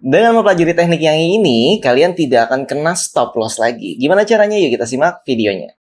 Dengan mempelajari teknik yang ini, kalian tidak akan kena stop loss lagi. Gimana caranya? Yuk kita simak videonya.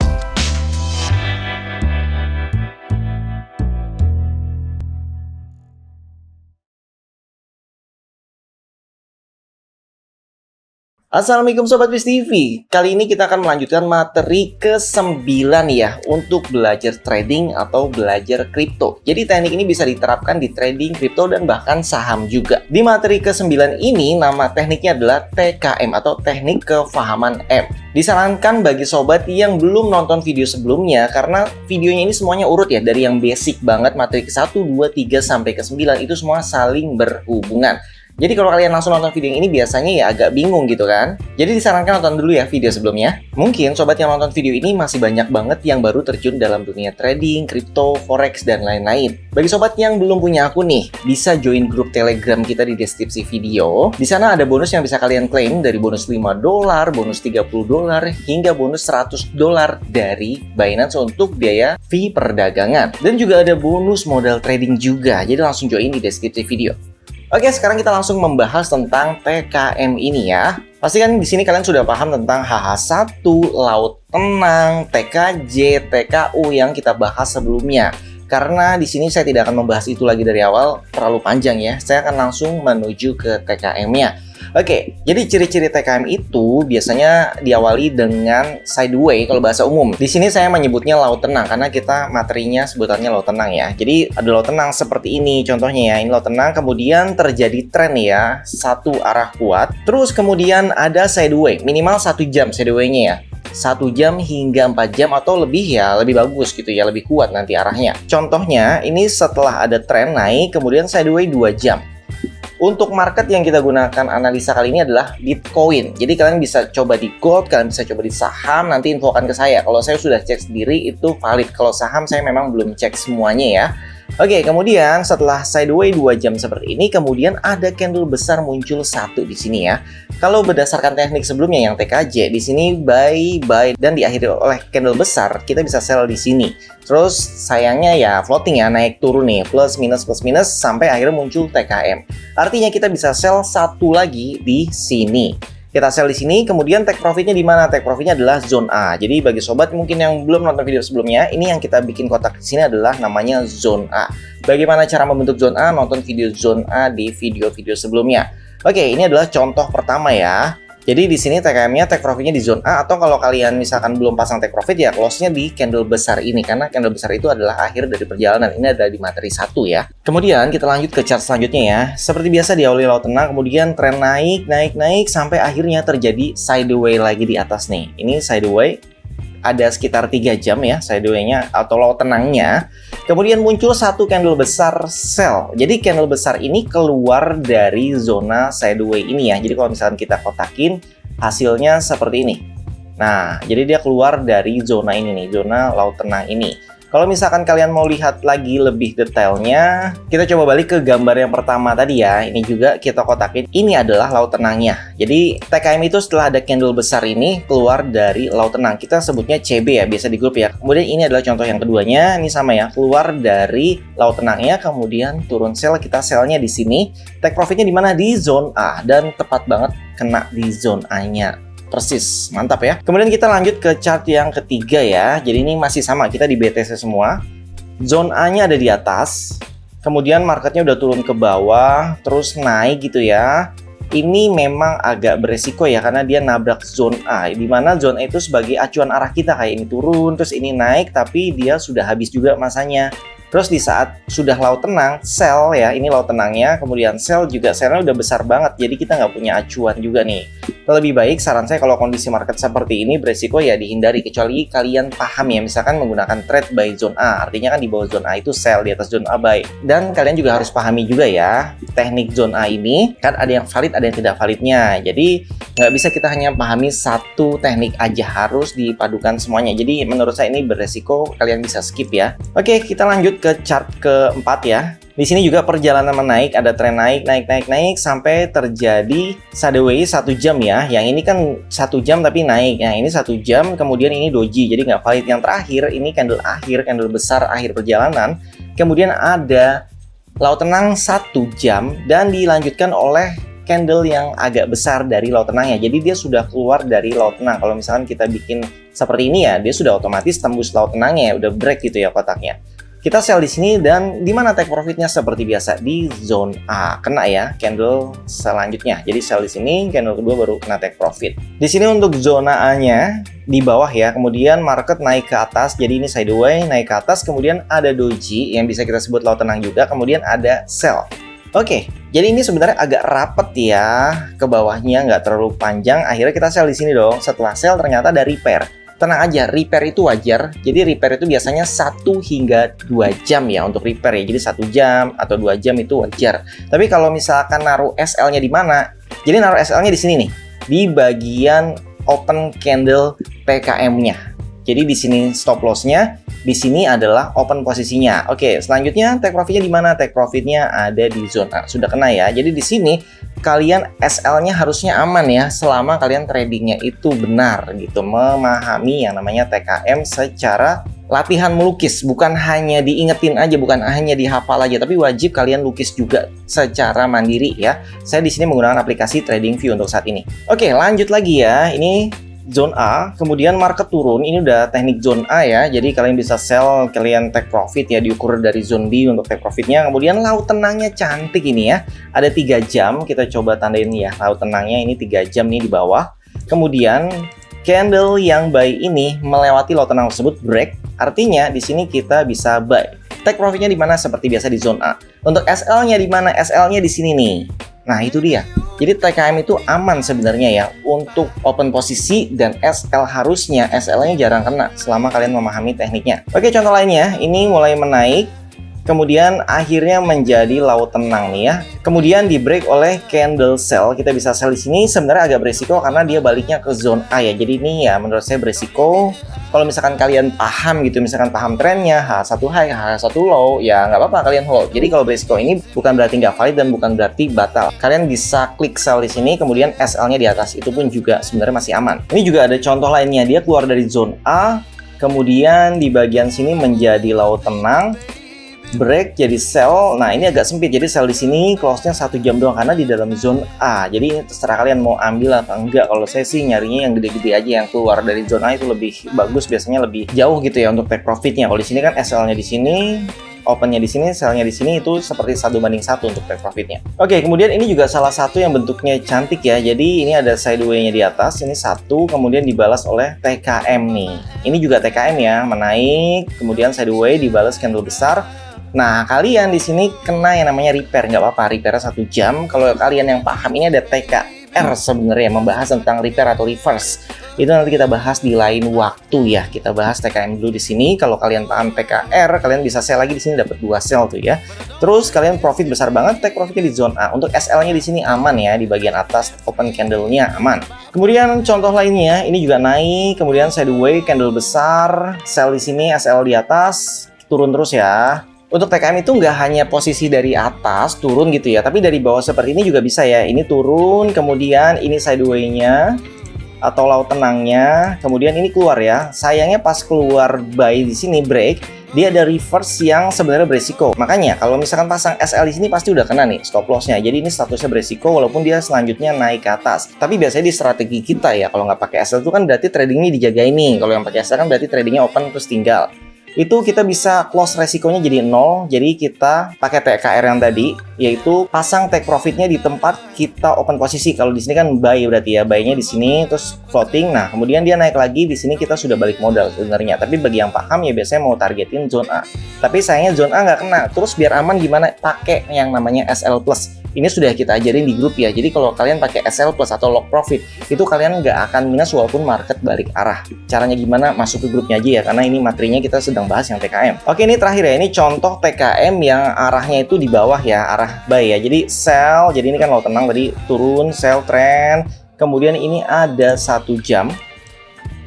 Assalamualaikum Sobat Bis TV. Kali ini kita akan melanjutkan materi ke-9 ya untuk belajar trading atau belajar kripto. Jadi teknik ini bisa diterapkan di trading kripto dan bahkan saham juga. Di materi ke-9 ini nama tekniknya adalah TKM atau teknik kefahaman M. Disarankan bagi sobat yang belum nonton video sebelumnya karena videonya ini semuanya urut ya, dari yang basic banget materi ke-1, 2, 3 sampai ke-9 itu semua saling berhubungan. Jadi kalau kalian langsung nonton video ini biasanya ya agak bingung gitu kan. Jadi disarankan nonton dulu ya video sebelumnya. Mungkin sobat yang nonton video ini masih banyak banget yang baru terjun dalam dunia trading, kripto, forex, dan lain-lain. Bagi sobat yang belum punya akun nih, bisa join grup Telegram kita di deskripsi video. Di sana ada bonus yang bisa kalian klaim dari bonus $5, bonus $30, hingga bonus $100 dari Binance untuk biaya fee perdagangan. Dan juga ada bonus modal trading juga. Jadi langsung join di deskripsi video. Oke, sekarang kita langsung membahas tentang TKM ini ya. Pasti kan di sini kalian sudah paham tentang HH1, laut tenang, TKJ, TKU yang kita bahas sebelumnya. Karena di sini saya tidak akan membahas itu lagi dari awal, terlalu panjang ya. Saya akan langsung menuju ke TKM-nya. Oke, jadi ciri-ciri TKM itu biasanya diawali dengan sideway kalau bahasa umum. Di sini saya menyebutnya laut tenang karena kita materinya sebutannya laut tenang ya. Jadi ada laut tenang seperti ini contohnya ya. Ini laut tenang, kemudian terjadi tren ya, satu arah kuat. Terus kemudian ada sideway, minimal 1 jam sideway-nya ya. 1 jam hingga 4 jam atau lebih ya, lebih bagus gitu ya, lebih kuat nanti arahnya. Contohnya ini setelah ada tren naik kemudian sideway 2 jam. Untuk market yang kita gunakan analisa kali ini adalah Bitcoin. Jadi kalian bisa coba di gold, kalian bisa coba di saham, nanti infokan ke saya. Kalau saya sudah cek sendiri itu valid. Kalau saham saya memang belum cek semuanya ya. Oke, kemudian setelah sideway 2 jam seperti ini, kemudian ada candle besar muncul satu di sini ya. Kalau berdasarkan teknik sebelumnya yang TKJ, di sini buy dan diakhiri oleh candle besar, kita bisa sell di sini. Terus sayangnya ya floating ya, naik turun nih, plus minus sampai akhirnya muncul TKM. Artinya kita bisa sell satu lagi di sini. Kita sell di sini, kemudian take profitnya di mana? Take profitnya adalah zone A. Jadi bagi sobat mungkin yang belum nonton video sebelumnya, ini yang kita bikin kotak di sini adalah namanya zone A. Bagaimana cara membentuk zone A? Nonton video zone A di video-video sebelumnya. Oke, ini adalah contoh pertama ya. Jadi di sini TKM-nya take profitnya di zone A, atau kalau kalian misalkan belum pasang take profit ya close-nya di candle besar ini, karena candle besar itu adalah akhir dari perjalanan. Ini ada di materi 1 ya. Kemudian kita lanjut ke chart selanjutnya ya. Seperti biasa diawali laut tenang, kemudian tren naik sampai akhirnya terjadi sideway lagi di atas nih. Ini sideway ada sekitar 3 jam ya sideway-nya atau laut tenangnya. Kemudian muncul satu candle besar sell. Jadi candle besar ini keluar dari zona sideway ini ya. Jadi kalau misalkan kita kotakin hasilnya seperti ini. Nah, jadi dia keluar dari zona ini nih, zona laut tenang ini. Kalau misalkan kalian mau lihat lagi lebih detailnya, kita coba balik ke gambar yang pertama tadi ya. Ini juga kita kotakin, ini adalah laut tenangnya. Jadi TKM itu setelah ada candle besar ini keluar dari laut tenang. Kita sebutnya CB ya, biasa di grup ya. Kemudian ini adalah contoh yang keduanya, ini sama ya, keluar dari laut tenangnya, kemudian turun sell, kita sellnya di sini. Take profitnya di mana? Di zone A, dan tepat banget kena di zone A-nya. Persis, mantap ya. Kemudian kita lanjut ke chart yang ketiga ya. Jadi ini masih sama, kita di BTC semua. Zone A-nya ada di atas. Kemudian marketnya udah turun ke bawah, terus naik gitu ya. Ini memang agak beresiko ya, karena dia nabrak zone A. Dimana zone A itu sebagai acuan arah kita, kayak ini turun, terus ini naik, tapi dia sudah habis juga masanya. Terus di saat sudah laut tenang, sell ya, ini laut tenangnya, kemudian sell juga, sellnya udah besar banget, jadi kita nggak punya acuan juga nih. Lebih baik saran saya kalau kondisi market seperti ini beresiko ya dihindari, kecuali kalian paham ya, misalkan menggunakan trade by zone A, artinya kan di bawah zone A itu sell, di atas zone A buy. Dan kalian juga harus pahami juga ya, teknik zone A ini kan ada yang valid, ada yang tidak validnya. Jadi nggak bisa kita hanya pahami satu teknik aja, harus dipadukan semuanya. Jadi menurut saya ini beresiko, kalian bisa skip ya. Oke, kita lanjut ke chart keempat ya. Di sini juga perjalanan menaik, ada tren naik sampai terjadi sideway 1 jam ya. Yang ini kan 1 jam tapi naik. Nah, ini 1 jam, kemudian ini doji, jadi nggak valid. Yang terakhir ini candle akhir, candle besar akhir perjalanan. Kemudian ada laut tenang 1 jam dan dilanjutkan oleh candle yang agak besar dari laut tenangnya. Jadi dia sudah keluar dari laut tenang. Kalau misalkan kita bikin seperti ini ya, dia sudah otomatis tembus laut tenangnya ya, udah break gitu ya kotaknya. Kita sell di sini dan di mana take profitnya seperti biasa di zone A. Kena ya candle selanjutnya. Jadi sell di sini, candle kedua baru kena take profit. Di sini untuk zona A-nya di bawah ya. Kemudian market naik ke atas. Jadi ini sideway naik ke atas. Kemudian ada doji yang bisa kita sebut laut tenang juga. Kemudian ada sell. Oke, jadi ini sebenarnya agak rapet ya ke bawahnya, nggak terlalu panjang. Akhirnya kita sell di sini dong. Setelah sell ternyata ada repair. Tenang aja, repair itu wajar. Jadi repair itu biasanya 1 hingga 2 jam ya untuk repair ya. Jadi 1 jam atau 2 jam itu wajar. Tapi kalau misalkan naruh SL-nya di mana? Jadi naruh SL-nya di sini nih, di bagian open candle TKM-nya. Jadi di sini stop loss-nya, di sini adalah open posisinya. Oke, selanjutnya take profit-nya di mana? Take profit-nya ada di zona. Sudah kena ya. Jadi di sini kalian SL-nya harusnya aman ya selama kalian tradingnya itu benar gitu, memahami yang namanya TKM secara latihan melukis, bukan hanya diingetin aja, bukan hanya dihafal aja, tapi wajib kalian lukis juga secara mandiri ya. Saya di sini menggunakan aplikasi TradingView untuk saat ini. Oke, lanjut lagi ya. Ini zone A, kemudian market turun, ini udah teknik zone A ya, jadi kalian bisa sell, kalian take profit ya, diukur dari zone B untuk take profitnya. Kemudian laut tenangnya cantik ini ya, ada 3 jam, kita coba tandain ya, laut tenangnya ini 3 jam nih di bawah. Kemudian candle yang buy ini melewati laut tenang tersebut, break, artinya di sini kita bisa buy. Take profitnya di mana? Seperti biasa di zone A. Untuk SL-nya di mana? SL-nya di sini nih. Nah, itu dia. Jadi TKM itu aman sebenarnya ya untuk open posisi, dan SL harusnya SL-nya jarang kena selama kalian memahami tekniknya. Oke, contoh lainnya, ini mulai menaik, kemudian akhirnya menjadi laut tenang nih ya. Kemudian di break oleh candle sell, kita bisa sell di sini. Sebenarnya agak beresiko karena dia baliknya ke zone A ya. Jadi ini ya menurut saya beresiko. Kalau misalkan kalian paham gitu, misalkan paham trennya H1 high, H1 low, ya nggak apa-apa kalian hold. Jadi kalau beresiko ini bukan berarti nggak valid dan bukan berarti batal. Kalian bisa klik sell di sini, kemudian SL-nya di atas. Itu pun juga sebenarnya masih aman. Ini juga ada contoh lainnya, dia keluar dari zone A, kemudian di bagian sini menjadi laut tenang, break jadi sell. Nah, ini agak sempit, jadi sell di sini close-nya 1 jam doang karena di dalam zone A. Jadi ini terserah kalian mau ambil atau enggak. Kalau saya sih nyarinya yang gede-gede aja, yang keluar dari zone A itu lebih bagus, biasanya lebih jauh gitu ya untuk take profitnya. Kalau di sini kan SL-nya di sini, opennya di sini, sell-nya di sini, itu seperti 1:1 untuk take profitnya. Oke, kemudian ini juga salah satu yang bentuknya cantik ya. Jadi ini ada sideway-nya di atas, ini 1, kemudian dibalas oleh TKM nih. Ini juga TKM ya, menaik, kemudian sideway dibalas candle besar. Nah, kalian di sini kena yang namanya repair, nggak apa-apa, repairnya 1 jam. Kalau kalian yang paham, ini ada TKR sebenarnya, membahas tentang repair atau reverse. Itu nanti kita bahas di lain waktu ya. Kita bahas TKM dulu di sini. Kalau kalian paham TKR, kalian bisa sell lagi di sini, dapat 2 sell tuh ya. Terus kalian profit besar banget, take profitnya di zone A. Untuk SL-nya di sini aman ya, di bagian atas open candle-nya aman. Kemudian contoh lainnya, ini juga naik, kemudian sideway candle besar, sell di sini, SL di atas, turun terus ya. Untuk TKM itu nggak hanya posisi dari atas turun gitu ya, tapi dari bawah seperti ini juga bisa ya. Ini turun, kemudian ini sideway-nya atau laut tenangnya, kemudian ini keluar ya. Sayangnya pas keluar buy di sini break, dia ada reverse yang sebenarnya beresiko. Makanya kalau misalkan pasang SL di sini pasti udah kena nih stop loss-nya. Jadi ini statusnya beresiko walaupun dia selanjutnya naik ke atas. Tapi biasanya di strategi kita ya, kalau nggak pakai SL itu kan berarti tradingnya dijaga ini. Kalau yang pakai SL kan berarti tradingnya open terus tinggal. Itu kita bisa close resikonya jadi 0. Jadi kita pakai TKR yang tadi, yaitu pasang take profitnya di tempat kita open posisi. Kalau di sini kan buy berarti ya, buy-nya di sini terus floating. Nah, kemudian dia naik lagi di sini, kita sudah balik modal sebenarnya. Tapi bagi yang paham ya biasanya mau targetin zone A. Tapi sayangnya zone A nggak kena. Terus biar aman gimana? Pakai yang namanya SL plus. Ini sudah kita ajarin di grup ya. Jadi kalau kalian pakai SL plus atau lock profit, itu kalian nggak akan minus walaupun market balik arah. Caranya gimana? Masuk ke grupnya aja ya, karena ini materinya kita sedang bahas yang TKM. Oke, ini terakhir ya. Ini contoh TKM yang arahnya itu di bawah ya, arah buy ya. Jadi sell, jadi ini kan laut tenang tadi, turun, sell, trend. Kemudian ini ada 1 jam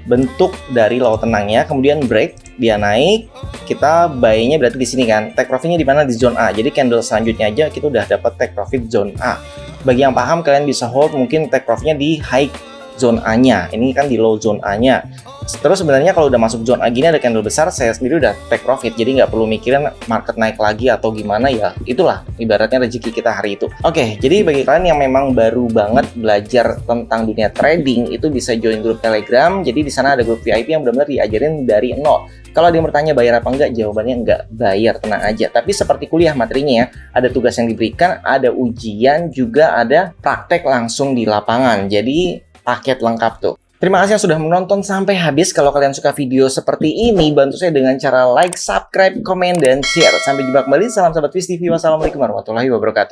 bentuk dari laut tenangnya, kemudian break, dia naik, kita buy-nya berarti di sini kan. Take profit-nya di mana? Di zone A. Jadi candle selanjutnya aja kita udah dapat take profit zone A. Bagi yang paham, kalian bisa hold mungkin take profit-nya di high zone A-nya. Ini kan di low zone A-nya. Terus sebenarnya kalau udah masuk zone A gini ada candle besar, saya sendiri udah take profit. Jadi nggak perlu mikirin market naik lagi atau gimana ya. Itulah ibaratnya rezeki kita hari itu. Oke, jadi bagi kalian yang memang baru banget belajar tentang dunia trading, itu bisa join grup Telegram. Jadi di sana ada grup VIP yang benar-benar diajarin dari nol. Kalau ada yang bertanya bayar apa enggak, jawabannya enggak bayar, tenang aja. Tapi seperti kuliah materinya ya, ada tugas yang diberikan, ada ujian, juga ada praktek langsung di lapangan. Jadi paket lengkap tuh. Terima kasih yang sudah menonton sampai habis. Kalau kalian suka video seperti ini, bantu saya dengan cara like, subscribe, komen, dan share. Sampai jumpa kembali. Salam sahabat Fish TV. Wassalamualaikum warahmatullahi wabarakatuh.